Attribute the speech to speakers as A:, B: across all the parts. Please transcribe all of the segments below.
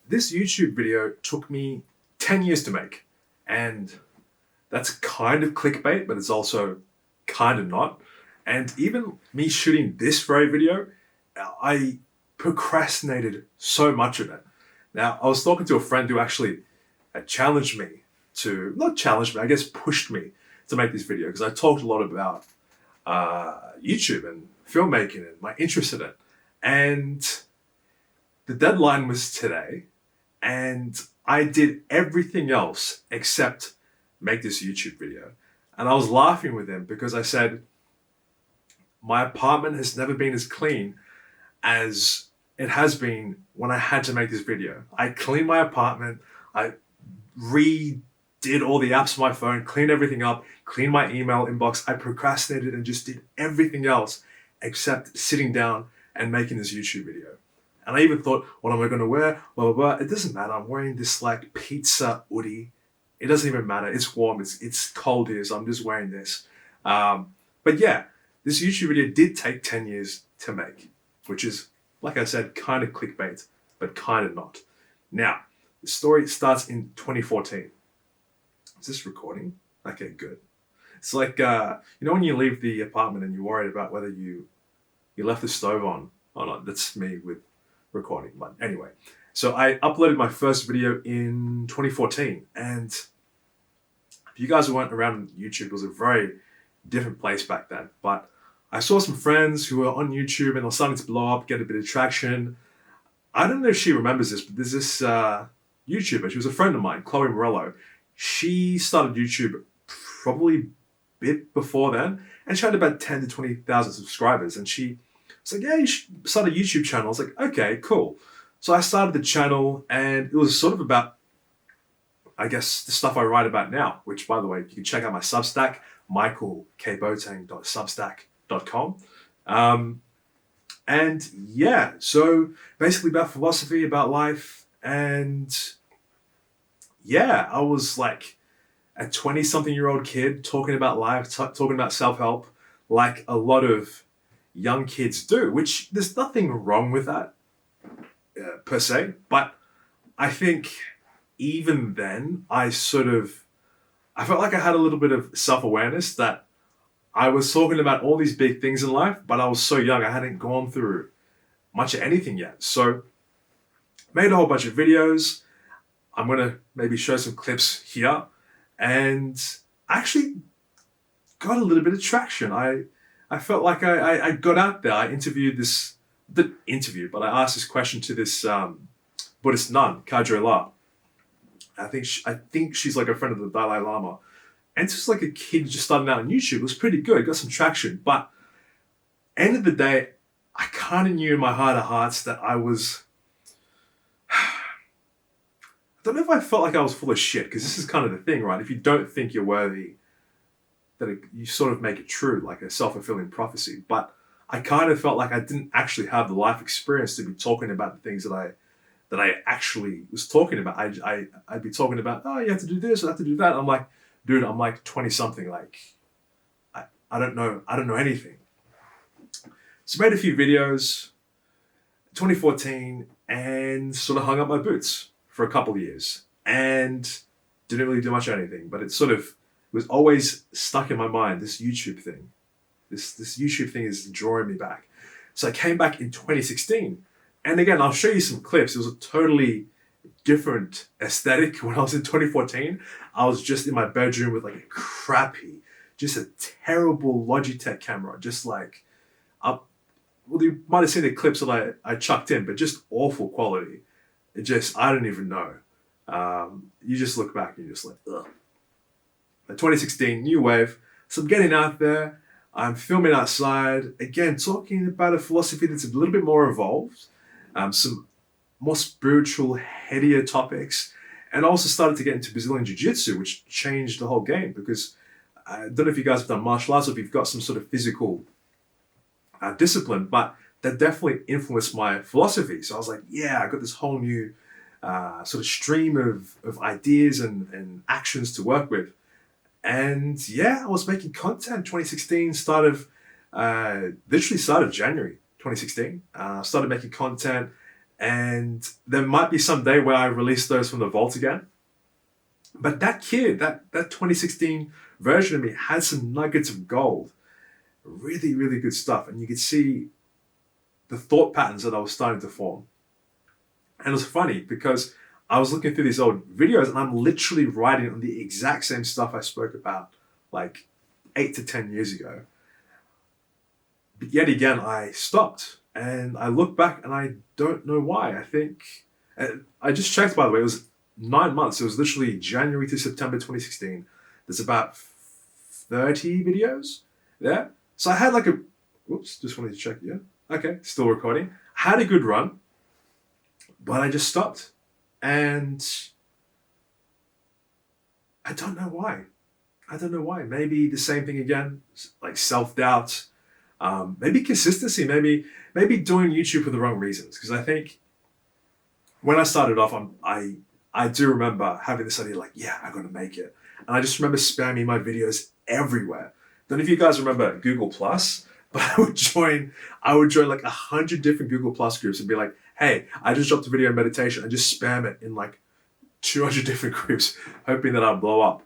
A: this YouTube video took me 10 years to make. And that's kind of clickbait, but it's also kind of not. And even me shooting this very video, I procrastinated so much of it. Now, I was talking to a friend who actually challenged me to, not challenged me, I guess pushed me to make this video because I talked a lot about YouTube and filmmaking and my interest in it. And the deadline was today, and I did everything else except make this YouTube video. And I was laughing with him because I said, my apartment has never been as clean as it has been when I had to make this video. I cleaned my apartment, I redid all the apps on my phone, cleaned everything up, cleaned my email inbox. I procrastinated and just did everything else except sitting down and making this YouTube video. And I even thought, what am I going to wear? Blah, blah, blah. It doesn't matter. I'm wearing this like pizza hoodie. It doesn't even matter. It's warm. It's cold here, so I'm just wearing this. But yeah, this YouTube video did take 10 years to make, which is, like I said, kind of clickbait, but kind of not. Now, the story starts in 2014. Is this recording? Okay, good. It's like, when you leave the apartment and you're worried about whether you left the stove on or not. That's me with recording. But anyway, so I uploaded my first video in 2014. And if you guys weren't around YouTube, it was a very different place back then. But I saw some friends who were on YouTube and they were starting to blow up, get a bit of traction. I don't know if she remembers this, but there's this YouTuber. She was a friend of mine, Chloe Morello. She started YouTube probably a bit before then, and she had about 10 to 20,000 subscribers. And she was like, yeah, you should start a YouTube channel. I was like, okay, cool. So I started the channel, and it was sort of about, I guess, the stuff I write about now, which, by the way, you can check out my Substack, michaelkbotang.substack.com. And yeah, so basically about philosophy, about life. And yeah, I was like a 20-something-year-old kid talking about life, talking about self-help, like a lot of young kids do, which there's nothing wrong with that per se. But I think even then, I felt like I had a little bit of self-awareness that I was talking about all these big things in life, but I was so young, I hadn't gone through much of anything yet. So made a whole bunch of videos. I'm going to maybe show some clips here. And I actually got a little bit of traction. I felt like I got out there. I interviewed but I asked this question to this Buddhist nun, Kadre La. I think she's like a friend of the Dalai Lama. And it's just like a kid just starting out on YouTube. It was pretty good, got some traction. But end of the day, I kind of knew in my heart of hearts that I was... I don't know if I felt like I was full of shit, because this is kind of the thing, right? If you don't think you're worthy, you sort of make it true, like a self-fulfilling prophecy. But I kind of felt like I didn't actually have the life experience to be talking about the things that I actually was talking about. I'd be talking about, oh, you have to do this, you have to do that. I'm like, dude, I'm like 20-something. Like, I don't know anything. So I made a few videos, 2014, and sort of hung up my boots for a couple of years and didn't really do much of anything, but it was always stuck in my mind, this YouTube thing. This YouTube thing is drawing me back. So I came back in 2016, and again, I'll show you some clips. It was a totally different aesthetic when I was in 2014. I was just in my bedroom with like a crappy, just a terrible Logitech camera, just like well, you might have seen the clips that I chucked in, but just awful quality. I don't even know. You just look back and you're just like, ugh. 2016, new wave. So I'm getting out there. I'm filming outside. Again, talking about a philosophy that's a little bit more evolved. Some more spiritual, headier topics. And I also started to get into Brazilian Jiu-Jitsu, which changed the whole game, because I don't know if you guys have done martial arts or if you've got some sort of physical discipline, but that definitely influenced my philosophy. So I was like, yeah, I got this whole new sort of stream of ideas and actions to work with. And yeah, I was making content. 2016 literally started January 2016. Started making content, And there might be some day where I release those from the vault again. But that kid, that 2016 version of me had some nuggets of gold. Really, really good stuff. And you could see the thought patterns that I was starting to form. And it was funny because I was looking through these old videos and I'm literally writing on the exact same stuff I spoke about like 8 to 10 years ago. But yet again, I stopped and I look back and I don't know why. I think, I just checked, by the way, it was 9 months. It was literally January to September 2016. There's about 30 videos there. So I had like a, whoops, just wanted to check, yeah. Okay, still recording. Had a good run, but I just stopped. And I don't know why. I don't know why. Maybe the same thing again, like self-doubt, maybe consistency, maybe doing YouTube for the wrong reasons. Because I think when I started off, I do remember having this idea like, yeah, I'm gonna make it. And I just remember spamming my videos everywhere. Don't know if you guys remember Google Plus, but I would join like 100 different Google Plus groups and be like, hey, I just dropped a video on meditation. I just spam it in like 200 different groups, hoping that I'll blow up.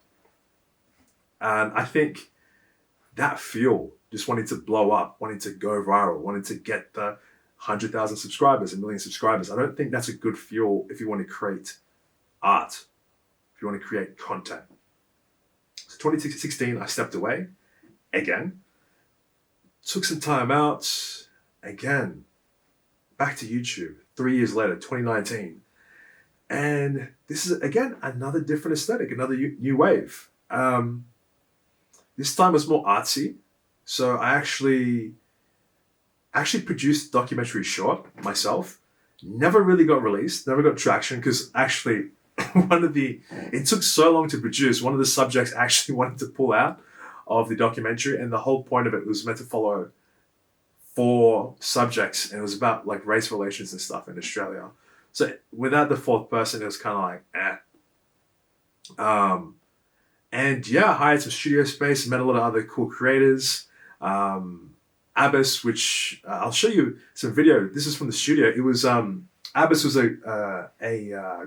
A: And I think that fuel, just wanting to blow up, wanting to go viral, wanting to get the 100,000 subscribers, a million subscribers, I don't think that's a good fuel if you want to create art, if you want to create content. So 2016, I stepped away again, took some time out, again, back to YouTube 3 years later, 2019. And this is, again, another different aesthetic, another new wave. This time was more artsy. So I actually produced a documentary short myself. Never really got released, never got traction, because actually it took so long to produce. One of the subjects actually wanted to pull out of the documentary, and the whole point of it was meant to follow 4 subjects, and it was about like race relations and stuff in Australia. So without the 4th person, it was kind of like, and yeah, I hired some studio space, met a lot of other cool creators. Abbas, which I'll show you some video. This is from the studio. It was Abbas was a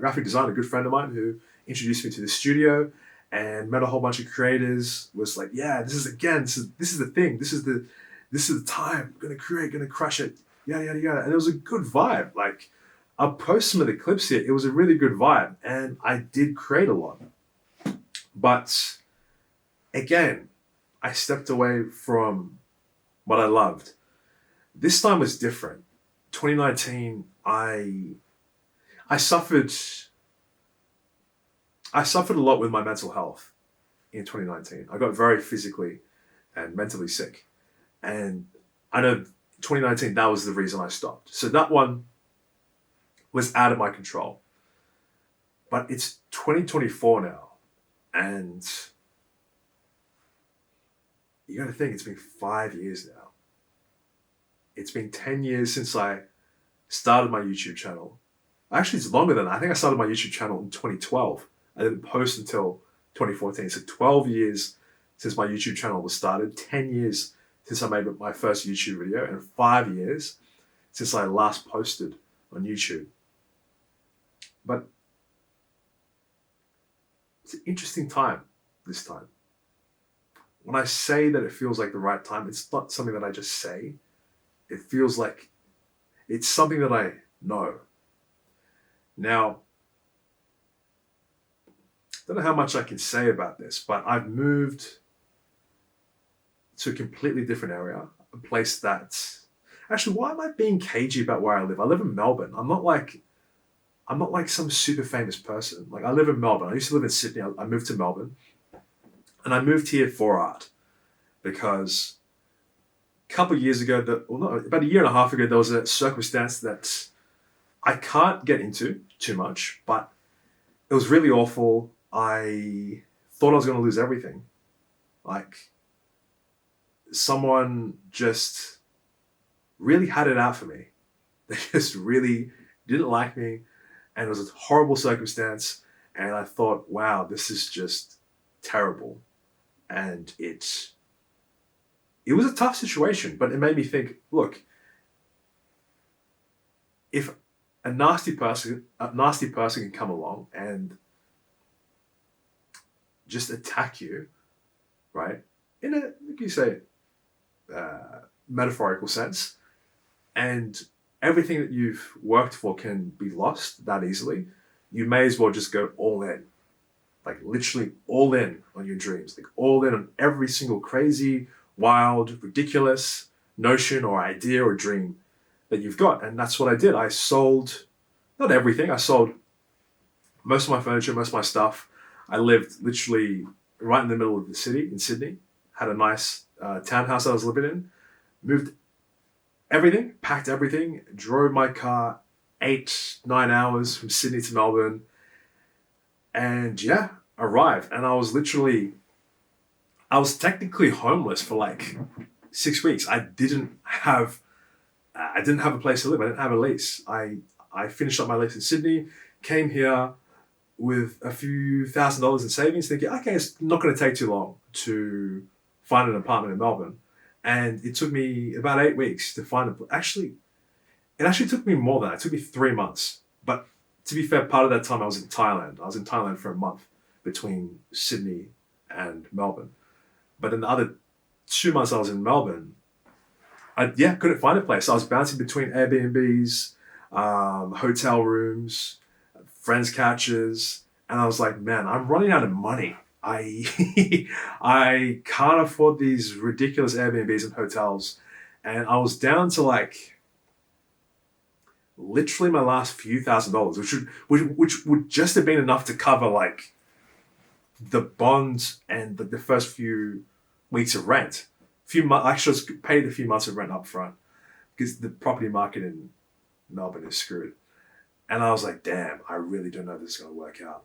A: graphic designer, a good friend of mine, who introduced me to the studio and met a whole bunch of creators. Was like, yeah, this is the thing. This is the time. I'm gonna create, gonna crush it. Yada yada yada. And it was a good vibe. Like, I'll post some of the clips here. It was a really good vibe, and I did create a lot. But again, I stepped away from what I loved. This time was different. 2019, I suffered a lot with my mental health in 2019. I got very physically and mentally sick. And I know 2019, that was the reason I stopped. So that one was out of my control. But it's 2024 now. And you got to think, it's been 5 years now. It's been 10 years since I started my YouTube channel. Actually, it's longer than that. I think I started my YouTube channel in 2012. I didn't post until 2014. So 12 years since my YouTube channel was started, 10 years since I made my first YouTube video, and 5 years since I last posted on YouTube. But it's an interesting time this time. When I say that it feels like the right time, it's not something that I just say. It feels like it's something that I know. Now, I don't know how much I can say about this, but I've moved to a completely different area, a place that... Actually, why am I being cagey about where I live? I live in Melbourne. I'm not like some super famous person. Like, I live in Melbourne. I used to live in Sydney. I moved to Melbourne. And I moved here for art because a couple of years ago, about a year and a half ago, there was a circumstance that I can't get into too much, but it was really awful. I thought I was going to lose everything. Like, someone just really had it out for me. They just really didn't like me, and it was a horrible circumstance. And I thought, wow, this is just terrible. And it was a tough situation, but it made me think, look, if a nasty person can come along and just attack you, right? In a, like you say, metaphorical sense, and everything that you've worked for can be lost that easily. You may as well just go all in, like literally all in on your dreams, like all in on every single crazy, wild, ridiculous notion or idea or dream that you've got. And that's what I did. I sold, not everything, I sold most of my furniture, most of my stuff. I lived literally right in the middle of the city in Sydney, had a nice townhouse I was living in, moved everything, packed everything, drove my car 8-9 hours from Sydney to Melbourne, and yeah, arrived. And I was technically homeless for like 6 weeks. I didn't have a place to live. I didn't have a lease. I finished up my lease in Sydney, came here with a few $1,000s in savings, thinking, okay, it's not going to take too long to find an apartment in Melbourne. And it took me about 8 weeks to find it. It actually took me more than that. It took me 3 months. But to be fair, part of that time I was in Thailand. I was in Thailand for a month between Sydney and Melbourne. But in the other 2 months I was in Melbourne, I couldn't find a place. I was bouncing between Airbnbs, hotel rooms, friends' couches, and I was like, man, I'm running out of money. I can't afford these ridiculous Airbnbs and hotels, and I was down to like literally my last few $1,000s, which would just have been enough to cover like the bonds and the first few weeks of rent. Actually, I paid a few months of rent up front because the property market in Melbourne is screwed. And I was like, damn, I really don't know if this is going to work out.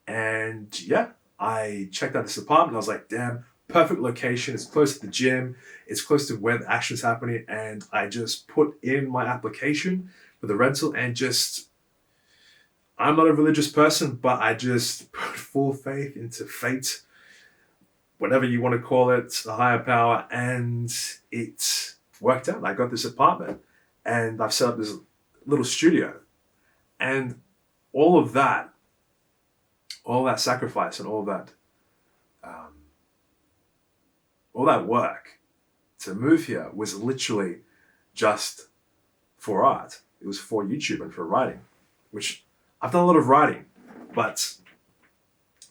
A: And yeah, I checked out this apartment. I was like, damn, perfect location. It's close to the gym. It's close to where the action's happening. And I just put in my application for the rental and I'm not a religious person, but I just put full faith into fate, whatever you want to call it, a higher power. And it worked out. I got this apartment and I've set up this little studio. And all that sacrifice and all that work to move here was literally just for art. It was for YouTube and for writing, which I've done a lot of writing, but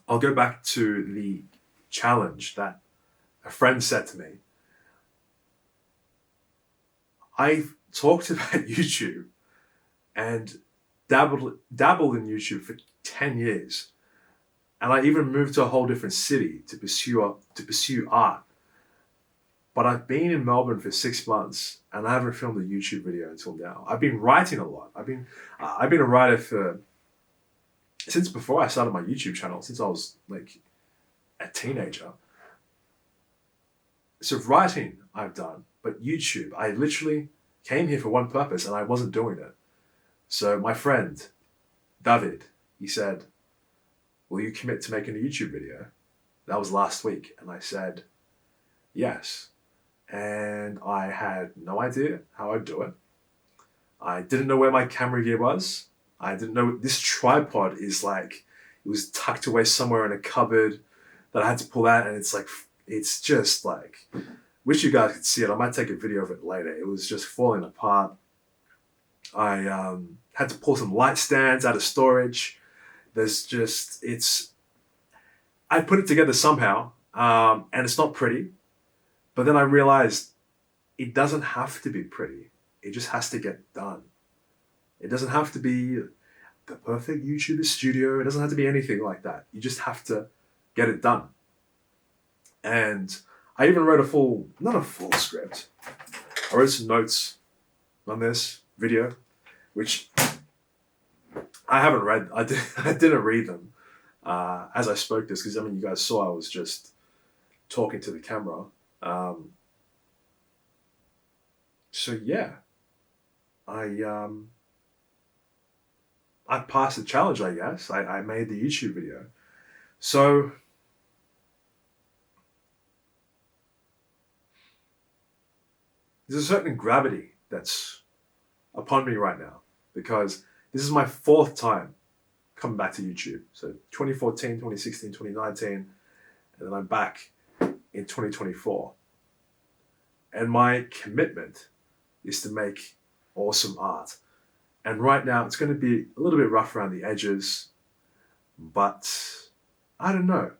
A: I'll go back to the challenge that a friend said to me. I talked about YouTube and dabbled in YouTube for 10 years. And I even moved to a whole different city to pursue art. But I've been in Melbourne for 6 months and I haven't filmed a YouTube video until now. I've been writing a lot. I've been a writer since before I started my YouTube channel, since I was like a teenager. So writing I've done, but YouTube, I literally came here for one purpose and I wasn't doing it. So my friend, David, he said, will you commit to making a YouTube video? That was last week. And I said, yes. And I had no idea how I'd do it. I didn't know where my camera gear was. I didn't know this tripod is like, it was tucked away somewhere in a cupboard that I had to pull out. And it's just like, wish you guys could see it. I might take a video of it later. It was just falling apart. I had to pull some light stands out of storage. I put it together somehow, and it's not pretty. But then I realized it doesn't have to be pretty. It just has to get done. It doesn't have to be the perfect YouTuber studio. It doesn't have to be anything like that. You just have to get it done. And I even wrote not a full script. I wrote some notes on this video, which I haven't read. I didn't read them as I spoke this, because you guys saw I was just talking to the camera. So yeah, I passed the challenge, I guess. I made the YouTube video. So there's a certain gravity that's upon me right now. because this is my 4th time coming back to YouTube. So 2014, 2016, 2019, and then I'm back in 2024. And my commitment is to make awesome art. And right now it's going to be a little bit rough around the edges, but I don't know.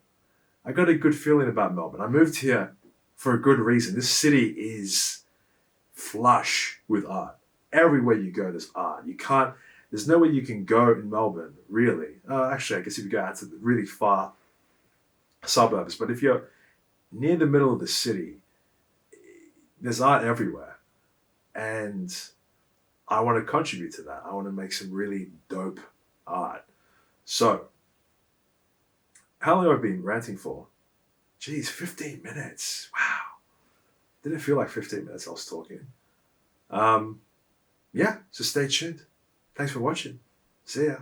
A: I got a good feeling about Melbourne. I moved here for a good reason. This city is flush with art. Everywhere you go, there's art. There's nowhere you can go in Melbourne, really. Actually, I guess if you go out to the really far suburbs, but if you're near the middle of the city, there's art everywhere. And I want to contribute to that. I want to make some really dope art. So, how long have I been ranting for? Geez, 15 minutes. Wow. Didn't feel like 15 minutes I was talking. Yeah, so stay tuned. Thanks for watching. See ya.